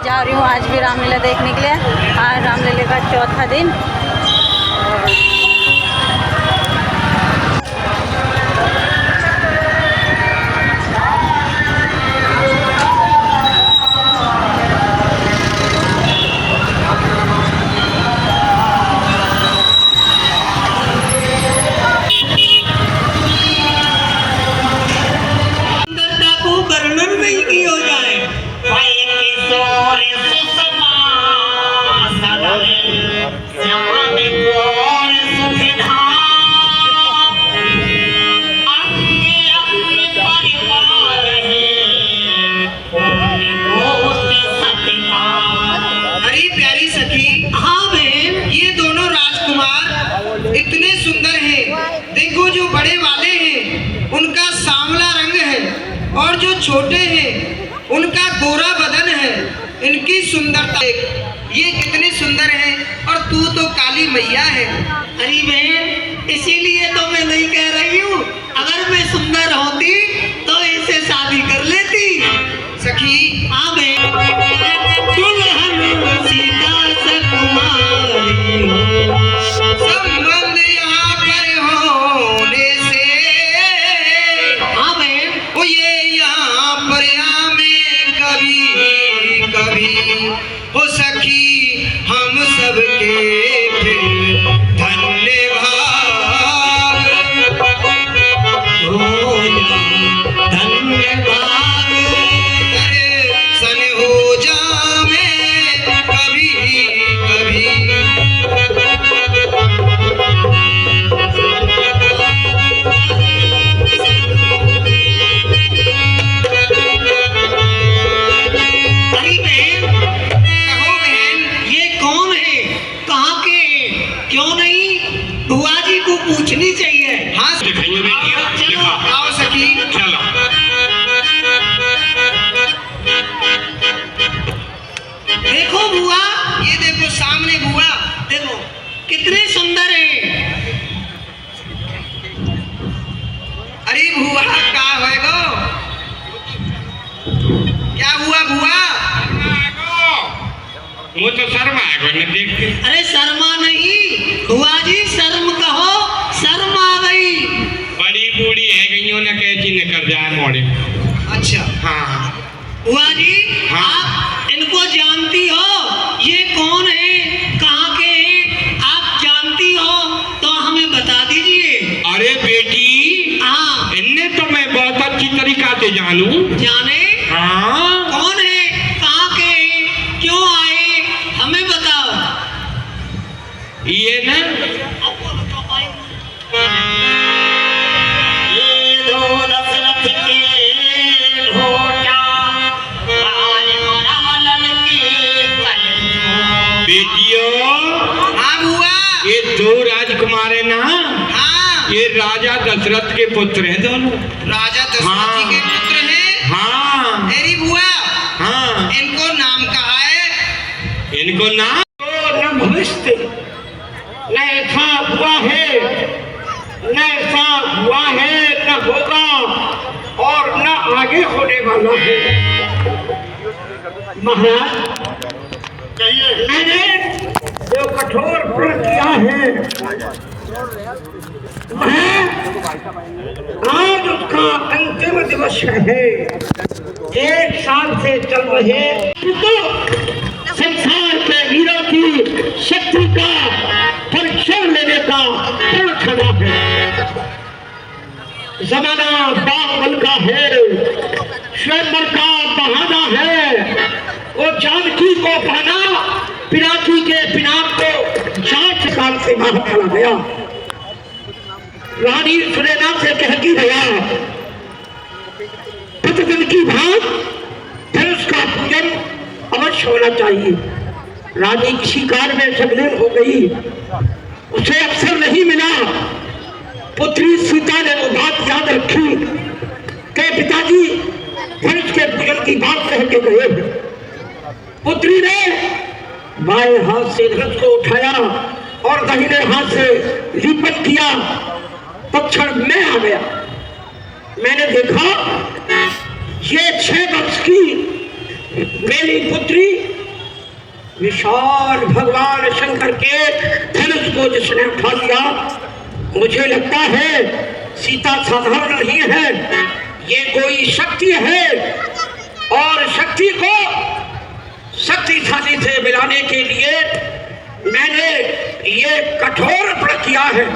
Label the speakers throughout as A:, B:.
A: जा रही हूँ आज भी रामलीला देखने के लिए। आज रामलीला का चौथा दिन।
B: इतने सुंदर हैं। देखो जो बड़े वाले हैं उनका सांवला रंग है और जो छोटे हैं उनका गोरा बदन है। इनकी सुंदरता ये कितने सुंदर हैं और तू तो काली मैया है।
C: अरे बहन इसीलिए तो मैं नहीं कह रही हूँ, अगर मैं सुंदर होती तो इसे शादी कर लेती।
B: सखी
C: हाँ बहन, दुल्हन सीता सकुमारी हो,
B: संबंध यहाँ पर होने से।
C: हाँ बहन,
B: वो ये यहाँ पर आमे कभी कभी हो सखी हम सबके फिर धन्य भाग
C: हो जा धन्यवाद।
B: दर्शन हो जामे कभी कभी।
C: अरे बहन,
B: कहो बहन,
C: ये कौन है, कहाँ के हैं? क्यों नहीं बुआ जी को पूछनी चाहिए।
B: हाँ
D: दिखाइए बेटिया,
C: चलो
B: आओ सखी।
D: चलो।
C: देखो बुआ,
B: ये देखो सामने बुआ।
C: देखो कितने सुंदर है।
B: अरे बुआ का है गो? क्या हुआ बुआ?
D: वो तो शर्मा है कोई न देख के।
C: अरे शर्मा नहीं बुआ जी, शर्म कहो, शर्म आ गई।
D: बड़ी बूढ़ी है गईयों ने कैची ने कर जाए मोड़े।
B: अच्छा
D: हाँ
C: बुआ जी
D: हाँ।
C: आप इनको जानती हो, ये कौन है, कहाँ के हैं? आप जानती हो तो हमें बता दीजिए।
D: अरे बेटी,
C: हाँ
D: इन्हें तो मैं बहुत अच्छी तरीका से जानूं।
C: जाने
D: हाँ
C: कौन है, कहाँ के हैं, क्यों आए, हमें बताओ।
D: ये ना
C: ये दो दशरथ के घोटा, आज मरा ललके कलजो।
D: बेटियों,
B: हाँ बुआ।
D: ये दो राजकुमार है ना,
B: हाँ
D: ये राजा दशरथ के पुत्र हैं दोनों।
B: राजा दशरथ
D: हाँ।
B: जी के पुत्र हैं।
D: हाँ
B: मेरी बुआ
D: हाँ।
B: इनको नाम कहा है?
D: इनको नाम न भविष्य न ऐसा हुआ है, न ऐसा हुआ है, न होगा और न आगे होने वाला है। महाराज मैंने जो कठोर व्रत किया है, मैं आज उसका अंतिम दिवस है। 1 साल से चल रहे संसार के वीरों की शक्ति का परीक्षण लेने का पूर्ण समय है। जमाना बाहुबल का है, स्वयंवर का बहाना है। वो जानकी को पाना, पिनाकी के पिनाक को जांच काल से बाहर चला गया। रानी सुनैना से कहती गया, प्रतिदिन की भांति धनुष का पूजन अवश्य होना चाहिए। रानी किसी कार्य में संलग्न हो गई, उसे अवसर नहीं मिला। पुत्री सीता ने वो बात याद रखी कि पिताजी धनुष के पूजन की बात कह के गए। पुत्री ने बाएं हाथ से धनुष को उठाया और दाहिने हाथ से लिपट किया तो क्षण में आ गया। मैंने देखा ये 6 वर्ष की मेरी पुत्री विशाल भगवान शंकर के धनुष को जिसने उठा लिया, मुझे लगता है सीता साधारण नहीं है, ये कोई शक्ति है। और शक्ति को शक्तिशाली से मिलाने के लिए मैंने ये कठोर व्रत किया है।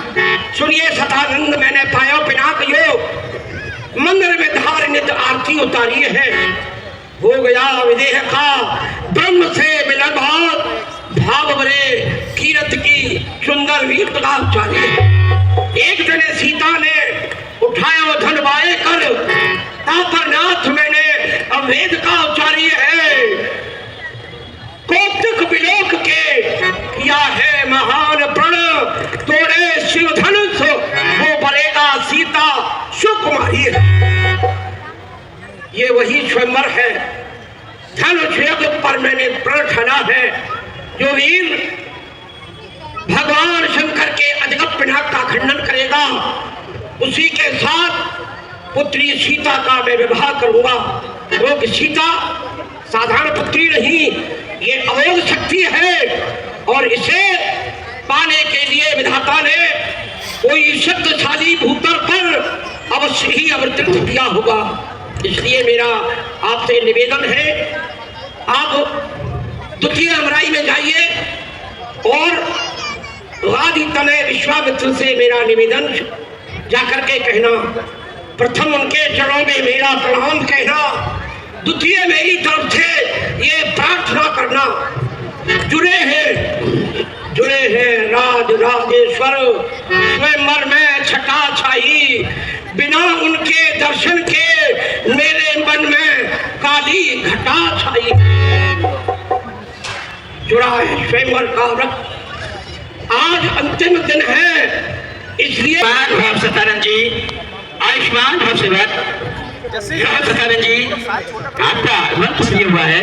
D: सुनिए सदानंद, मैंने पायो पिनाक यो मंदिर में धारणित आरती उतारी है। हो गया विदेह का ब्रह्म से मिलन भाव भरे कीरत की सुंदर वीर का उच्चारी है। एक दिन सीता ने उठाया धनवाए कर तापरनाथ मैंने अवेद का उच्चारी है। कौतुक विलोक के किया है महान प्रण, तोड़े शिव धनुष वो बरेगा सीता सुकुमारी है। ये वही स्वयंवर है, धनुष यज्ञ पर मैंने प्रण ठाना है। जो वीर भगवान शंकर के अजगत पिनाक का खंडन करेगा, उसी के साथ पुत्री सीता का मैं विवाह करूंगा। क्योंकि सीता साधारण पुत्री नहीं, ये अमोघ शक्ति है और इसे पाने के लिए विधाता ने कोई शक्तिशाली भूतल पर अवश्य ही अवतरित किया होगा। इसलिए मेरा आपसे निवेदन है, आप द्वितीय अमराई में जाइए और आदि तनय विश्वामित्र से मेरा निवेदन जाकर के कहना, प्रथम उनके चरणों में मेरा प्रणाम कहना, द्वितीय मेरी तरफ से ये प्रार्थना करना। जुड़े हैं राज राजेश्वर स्वयंवर में छटा छाई, बिना उनके दर्शन के मेरे मन में काली घटा छाई। जुड़ा है स्वयंवर का व्रत, आज अंतिम दिन है, इसलिए
E: भाव सतानंद जी, आयुष्मान भाव से सतानंद जी आपका मंत्र दिया हुआ है।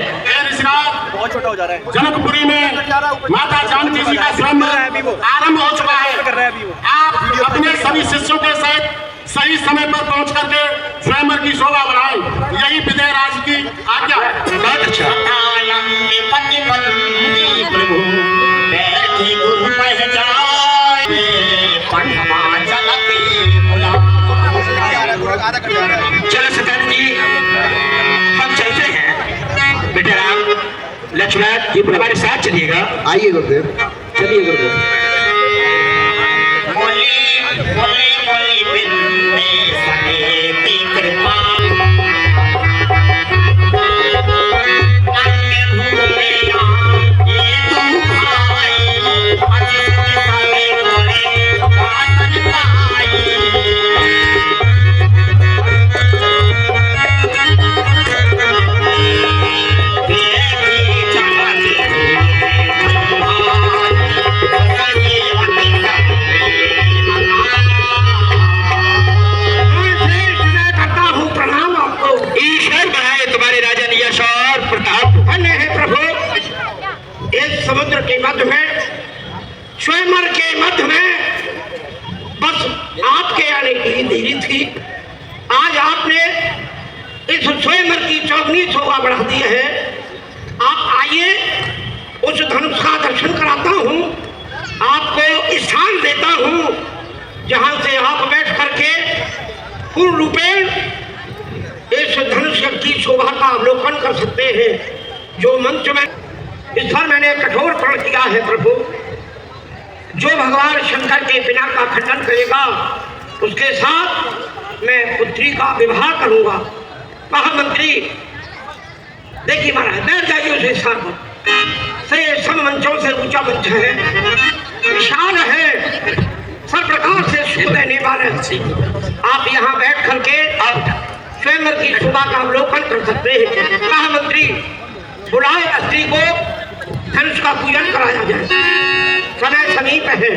F: बहुत छोटा हो जा रहा है। जनकपुरी में माता जानकी जी का स्वयंवर आरंभ हो चुका है। आप अपने सभी शिष्यों के साथ सही समय पर पहुंच करके स्वयंवर की शोभा बढ़ाएं, यही विजयराज की आज्ञा है।
E: बहुत अच्छा। चलो सतानंद जी हम चलते हैं। बेटा राम लक्ष्मण ये हमारे साथ चलिएगा।
G: आइए गुरुदेव,
E: चलिए गुरुदेव।
D: समुद्र के मध्य में, स्वयंवर के मध्य में बस आपके आने की देरी थी। आज आपने इस स्वयंवर की चौगनी शोभा बढ़ा दी है। आप आइए, उस धनुष का दर्शन कराता हूँ, आपको स्थान देता हूँ जहाँ से आप बैठ करके पूर्ण रूपेण इस धनुष की शोभा का अवलोकन कर सकते हैं। जो मंच में इस पर मैंने कठोर प्रण किया है प्रभु, जो भगवान शंकर के पिनाक का खंडन करेगा उसके साथ मैं पुत्री का विवाह करूंगा। महामंत्री देखिए महाराज, बैठ जाइए उस स्थान पर। से सब मंचों से ऊंचा मंच है, विशाल है, सब प्रकार से सुख देने वाले। आप यहाँ बैठ करके स्वयंवर की शोभा का अवलोकन कर सकते हैं। महामंत्री बुलाए स्त्री को धनुष का पूजन कराया जाए, समय समीप है।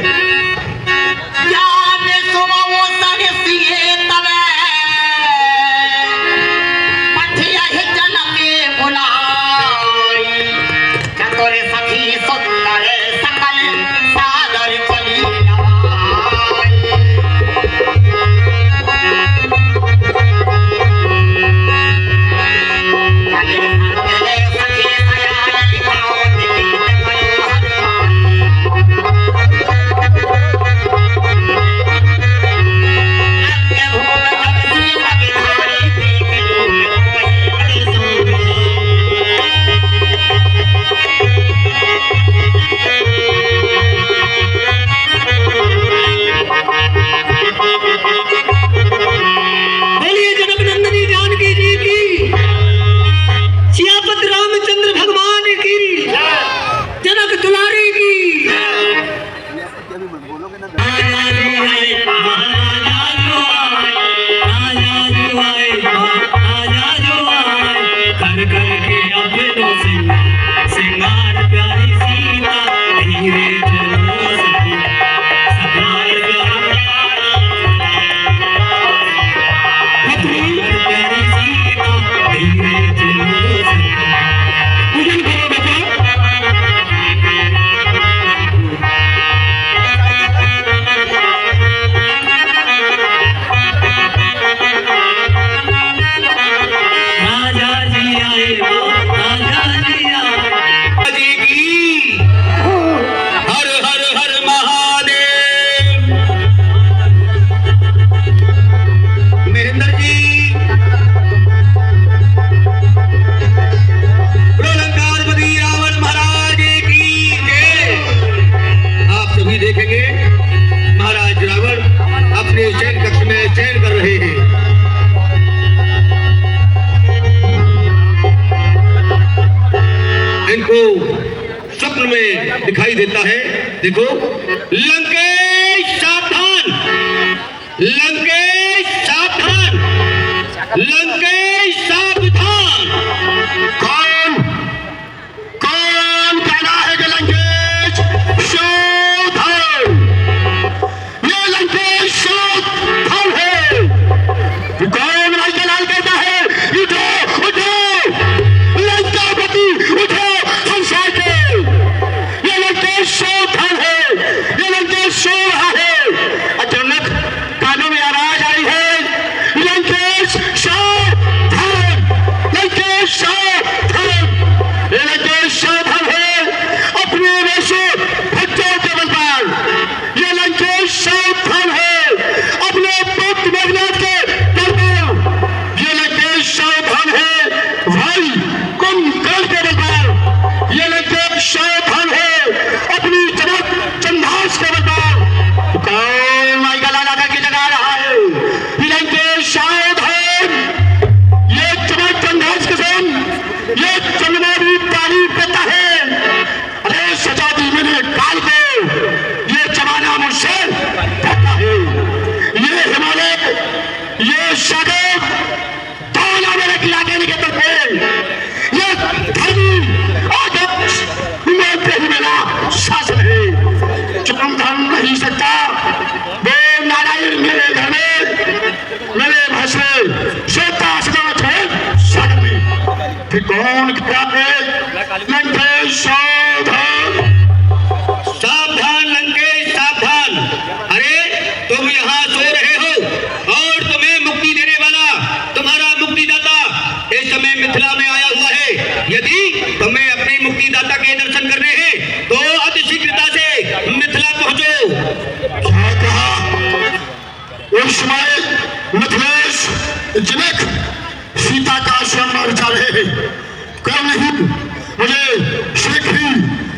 E: को स्वप्न में दिखाई देता है। देखो, लंकेश सावधान, लंकेश सावधान, लंकेश सावधान।
F: कौन कौन कह रहा है कि लंकेश सावधान? ये लंकेश सावधान है। कौन लाल कहता है उठो उठो, लंकापति उठो संसार के। ये लंकेश सावधान है, ये लंकेश सो रहा है। अचानक कानों में आवाज आई है, लंकेश सावधान, लंकेश सावधान। ये लंकेश सावधान है अपने वैसे बच्चों के बल पर। ये लंकेश सावधान है अपने पुत्र मेघनाथ के बल पर। ये लंकेश सावधान है भाई कुंभकर्ण के बल पर। ये लंकेश सावधान है अपनी चमक चंद्रहास के बल पर। कौन माई का लाला करके जगा रहा है? ये लंकेश सावधान। ये चमक चंद्रहास के संग ये चंद्रमा भी तारीफ करता है। अरे सजा दी मैंने काल को, ये जमाना मुझसे कहता है। ये हिमालय, ये सागर दाना मेरे खिलाने के तरफ, ये धर्मी आदर्श हिमालय ही मेरा शासन है। चुम धन नहीं सकता वो नारायण मेरे घर में, मेरे भाषण श्वेता सदावत है सागर में। फिर कौन क्या है? लंकेश सावधान,
E: सावधान लंकेश सावधान। अरे तुम यहाँ सो रहे हो और तुम्हें मुक्ति देने वाला तुम्हारा मुक्तिदाता इस समय मिथिला में आया हुआ है। यदि तुम्हें अपने मुक्तिदाता के दर्शन करने हैं तो अति शीघ्रता से मिथिला पहुंचो।
F: क्या कहा? उस समय मिथिलेश जनक सीता का स्वयं विचार रहे हैं। क्यों नहीं, मुझे शीघ्र ही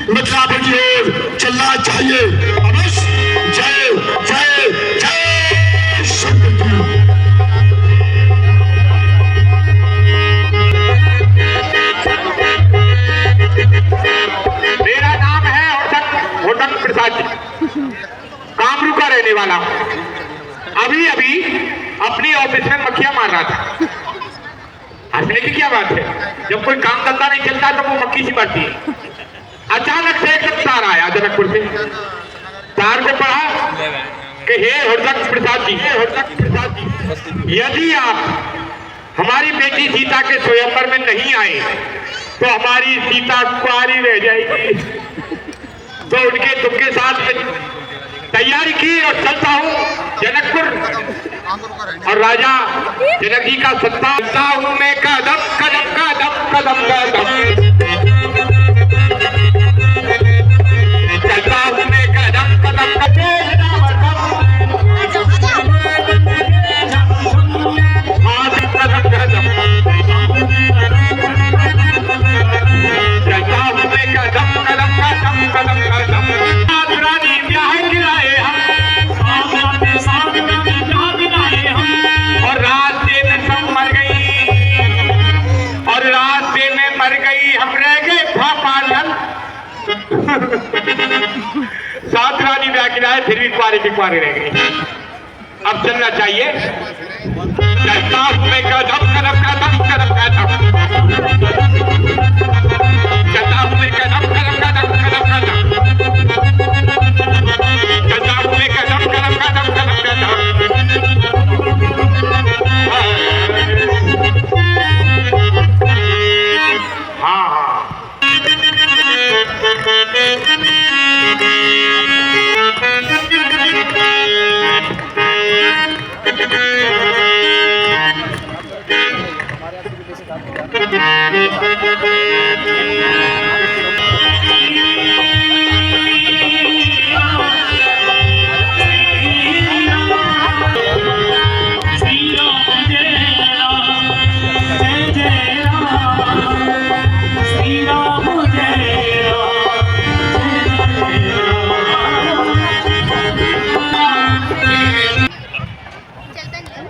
F: मिथिलापुर की ओर चलना चाहिए। अवश्य। जय जय जय शंकर जी।
G: मेरा नाम है होटक प्रसाद जी, कामरू का रहने वाला हूं। अभी अभी अपनी ऑफिस में मक्खियां मार रहा था। हंसने की क्या बात है? जब कोई काम धंधा नहीं चलता तो वो मक्खी सी बढ़ती है। अचानक से एक तार आया जनकपुर से। तार को पढ़ा कि हे हरदत्त प्रसाद जी, हे हरदत्त प्रसाद जी, यदि आप हमारी बेटी सीता के स्वयंवर में नहीं आए तो हमारी सीता कुंवारी रह जाएगी। तो उनके दुख के साथ तैयारी की और चलता हूँ जनकपुर और राजा जनक जी का सत्ता हूँ मैं। कदम कदम कदम कदम कदम चलता हूँ मैं, कदम कदम कदम कदम कदम चलता हूँ मैं, कदम कदम कदम कदम कदम। रानी ब्याह गिराए हम और रात दिन सब मर गई, और रात दिन में मर गई हम रह गए फापाधन। सात रानी ब्याह गिराए फिर भी कुआरे की कुआरे रह गई। अब चलना चाहिए। चलता हूँ मैं, कदम कदम कदम कदम कदम चलता हूँ मैं, कदम कदम कदम कदम कदम चलता हूँ मैं, कदम कदम कदम कदम कदम। हाँ हाँ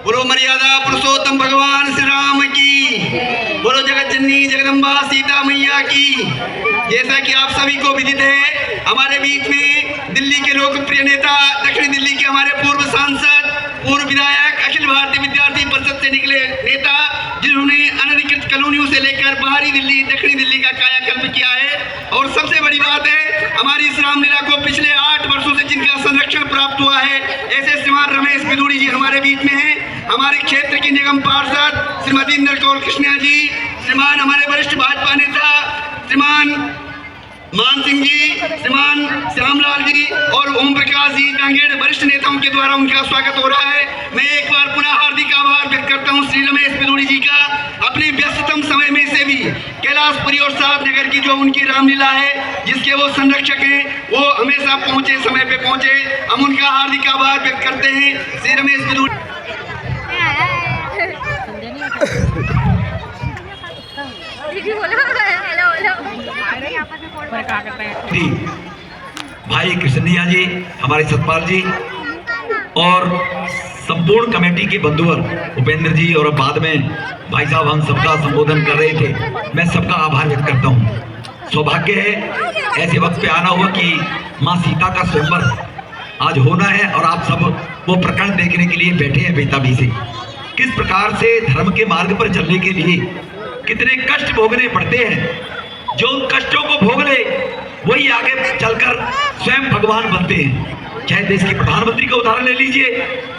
E: बोलो मर्यादा पुरुषोत्तम भगवान श्री राम की, बोलो जगत जननी जगदम्बा सीता मैया की। जैसा कि आप सभी को विदित है, हमारे बीच में दिल्ली के लोकप्रिय नेता, दक्षिण दिल्ली के हमारे पूर्व सांसद, पूर्व विधायक, अखिल भारतीय विद्यार्थी परिषद से निकले नेता, जिन्होंने अनधिकृत कॉलोनियों से लेकर बाहरी दिल्ली, दक्षिणी दिल्ली का कायाकल्प किया है। और सबसे बड़ी बात है, हमारी इस रामलीला को पिछले 8 वर्षों से जिनका संरक्षण प्राप्त हुआ है, ऐसे श्रीमान रमेश बिदूड़ी जी हमारे बीच में हैं। हमारे क्षेत्र की निगम पार्षद श्रीमती इंद्र कौर कृष्णा जी, श्रीमान हमारे वरिष्ठ भाजपा नेता श्रीमान मान सिंह जी, श्रीमान श्यामलाल जी और ओम प्रकाश जी गांगेड़ वरिष्ठ नेताओं के द्वारा उनका स्वागत हो रहा है। मैं एक बार पुनः हार्दिक आभार व्यक्त करता हूं श्री रमेश बिदूड़ी जी का, अपने व्यस्ततम समय में से भी कैलाशपुरी और साधनगर की जो उनकी रामलीला है, जिसके वो संरक्षक हैं, वो हमेशा पहुंचे, समय पे पहुंचे। हम उनका हार्दिक आभार व्यक्त करते हैं। श्री रमेश बिदूड़ी
H: भाई कृष्णिया जी, हमारे सतपाल जी और संपूर्ण कमेटी के बंधुवर उपेंद्र जी, और बाद में भाई साहब हम सबका संबोधन कर रहे थे, मैं सबका आभार व्यक्त करता हूँ। सौभाग्य है ऐसे वक्त पे आना हुआ कि माँ सीता का स्वयंवर आज होना है और आप सब वो प्रकरण देखने के लिए बैठे हैं बेताबी से। किस प्रकार से धर्म के मार्ग पर चलने के लिए कितने कष्ट भोगने पड़ते हैं, जो उन कष्टों को भोग ले वही आगे चलकर स्वयं भगवान बनते हैं। चाहे देश के प्रधानमंत्री का उदाहरण ले लीजिए,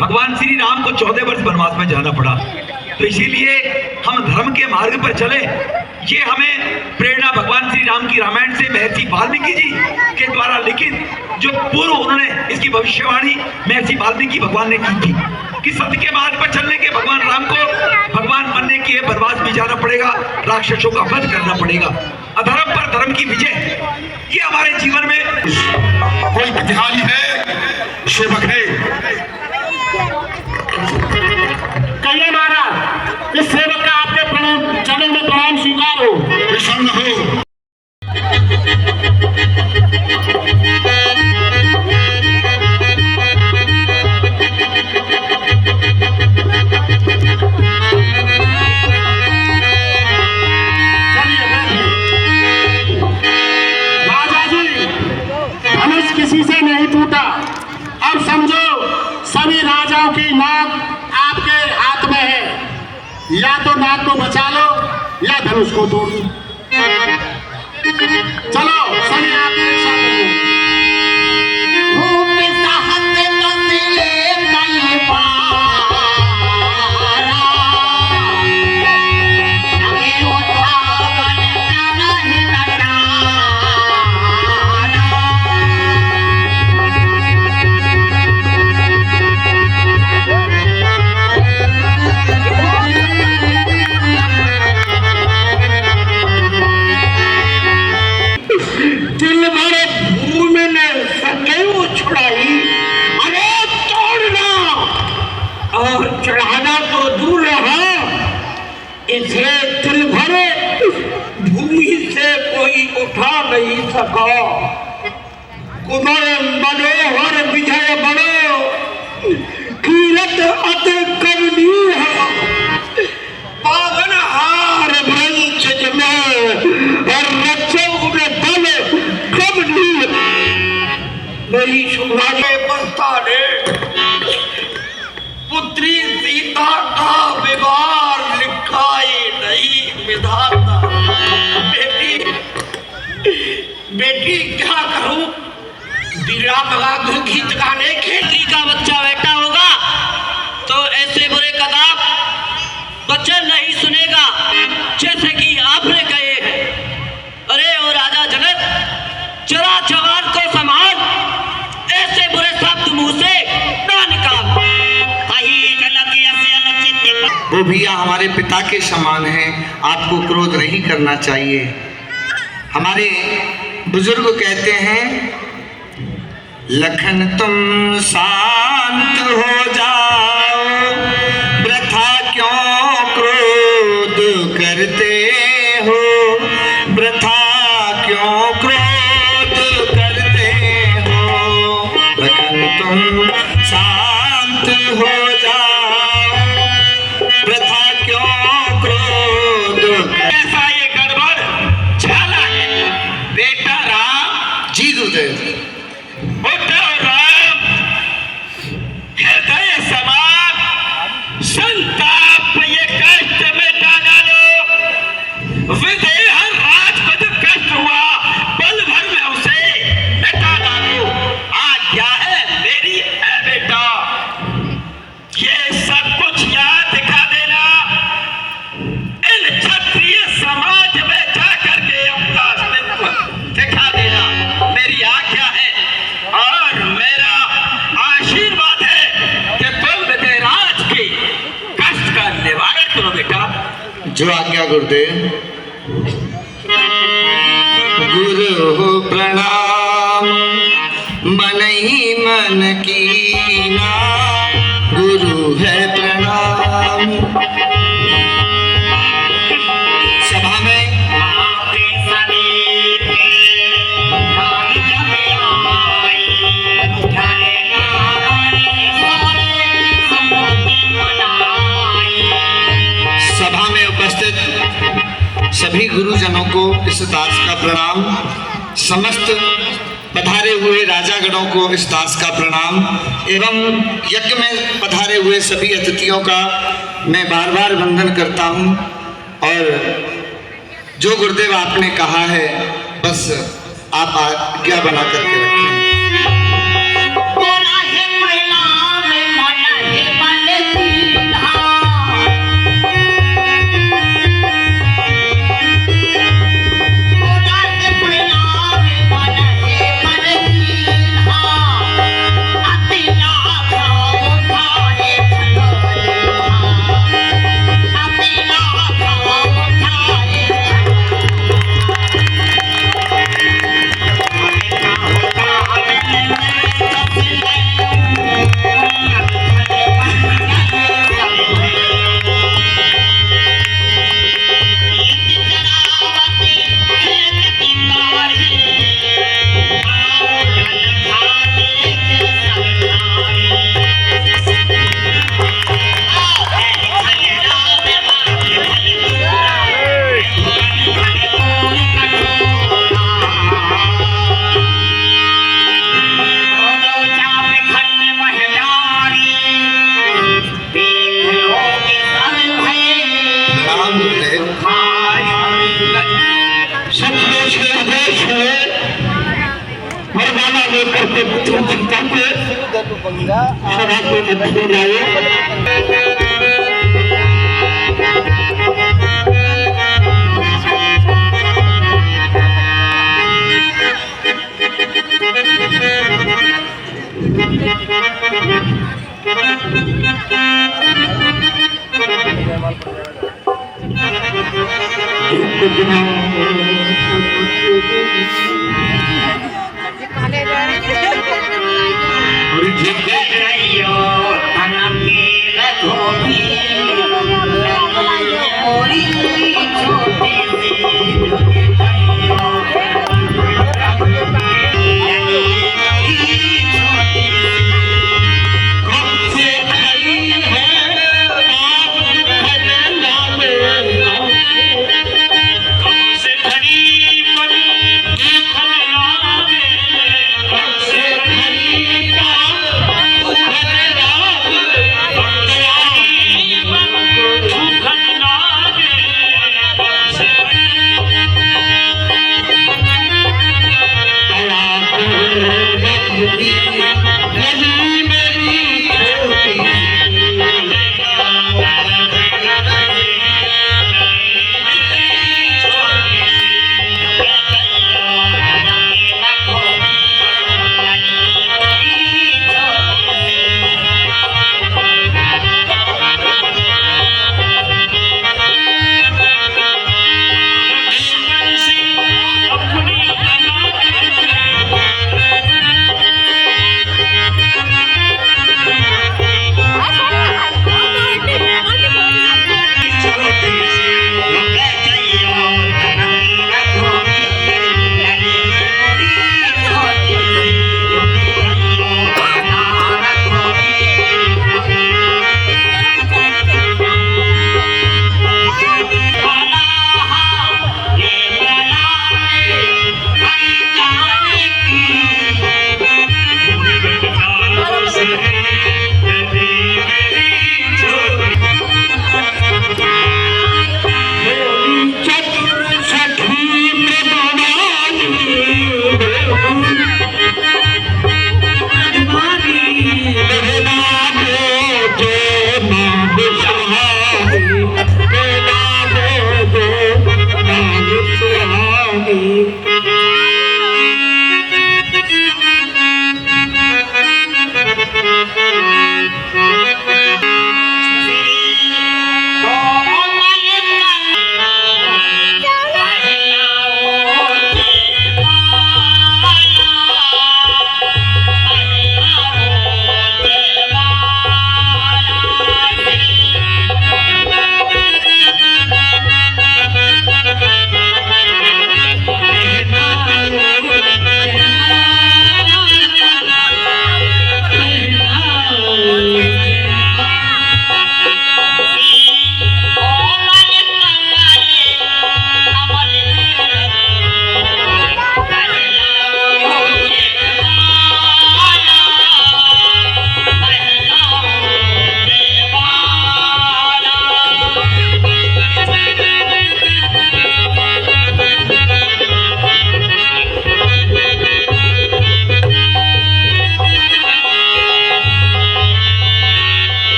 H: भगवान श्री राम को 14 वर्ष वनवास में जाना पड़ा। तो इसीलिए हम धर्म के मार्ग पर चले, ये हमें प्रेरणा भगवान श्री राम की रामायण से महर्षि वाल्मीकि जी के द्वारा लिखित जो पूर्व उन्होंने इसकी भविष्यवाणी महर्षि वाल्मीकि भगवान ने की थी कि सत्य के मार्ग पर चलने के भगवान राम को भगवान बनने के वनवास में जाना पड़ेगा, राक्षसों का वध करना पड़ेगा, अधर्म पर धर्म की विजय, ये हमारे जीवन में
F: कोई प्रतिहारी है, सेवक है। कहिए महाराज, इस सेवक का आपके चरणों में प्रणाम स्वीकार हो, प्रसन्न हो। किसी से नहीं टूटा। अब समझो सभी राजाओं की नाक आपके हाथ में है, या तो नाक को बचा लो या धनुष को तोड़ दो। चलो सभी आप एक साथ
D: चढ़ाना तो दूर रहा, इसे दिल भरे भूमि से कोई उठा नहीं सका। कुमार मनोहर विजय बड़ो कीरत अति करनी है, पावन हार वंश में और रक्षक बल कमनी। मेरी सुभाषे बस्ता ने पुत्री सीता का विवाह लिखाई नहीं विधाता। बेटी क्या करूं, बिना बहादुर गीत गाने खेती का बच्चा बैठा होगा तो ऐसे बुरे कदम वचन नहीं सुनेगा जैसे कि आपने कहे। अरे ओ राजा जनक, जरा जवान को संभाल, ऐसे बुरे शब्द मुंह से ना निकाल।
I: वो भैया हमारे पिता के समान हैं, आपको क्रोध नहीं करना चाहिए। हमारे बुजुर्ग कहते हैं, लखन तुम शांत हो जाओ, वृथा क्यों क्रोध करते हो, वृथा क्यों क्रोध करते हो। लखन तुम शांत हो जाओ, वृथा क्यों क्रोध। ऐसा ये गड़बड़ झाला है, जो आज्ञा गुरुदेव। गुरु हो प्रणाम मन ही मन कीना, गुरु है प्रणाम। सभा में उपस्थित सभी गुरुजनों को इस दास का प्रणाम, समस्त पधारे हुए राजागणों को इस दास का प्रणाम एवं यज्ञ में पधारे हुए सभी अतिथियों का मैं बार बार वंदन करता हूं। और जो गुरुदेव आपने कहा है बस आप आज्ञा बना करके रखें।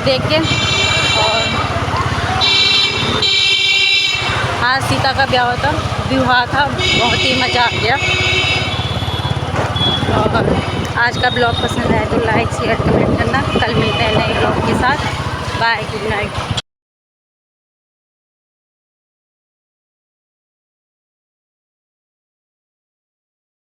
A: मेला देख के। और आज सीता का विवाह था, बहुत ही मज़ा आ गया। और आज का ब्लॉग पसंद आया तो लाइक शेयर कमेंट करना। कल मिलते हैं नए ब्लॉग के साथ। Bye, good night.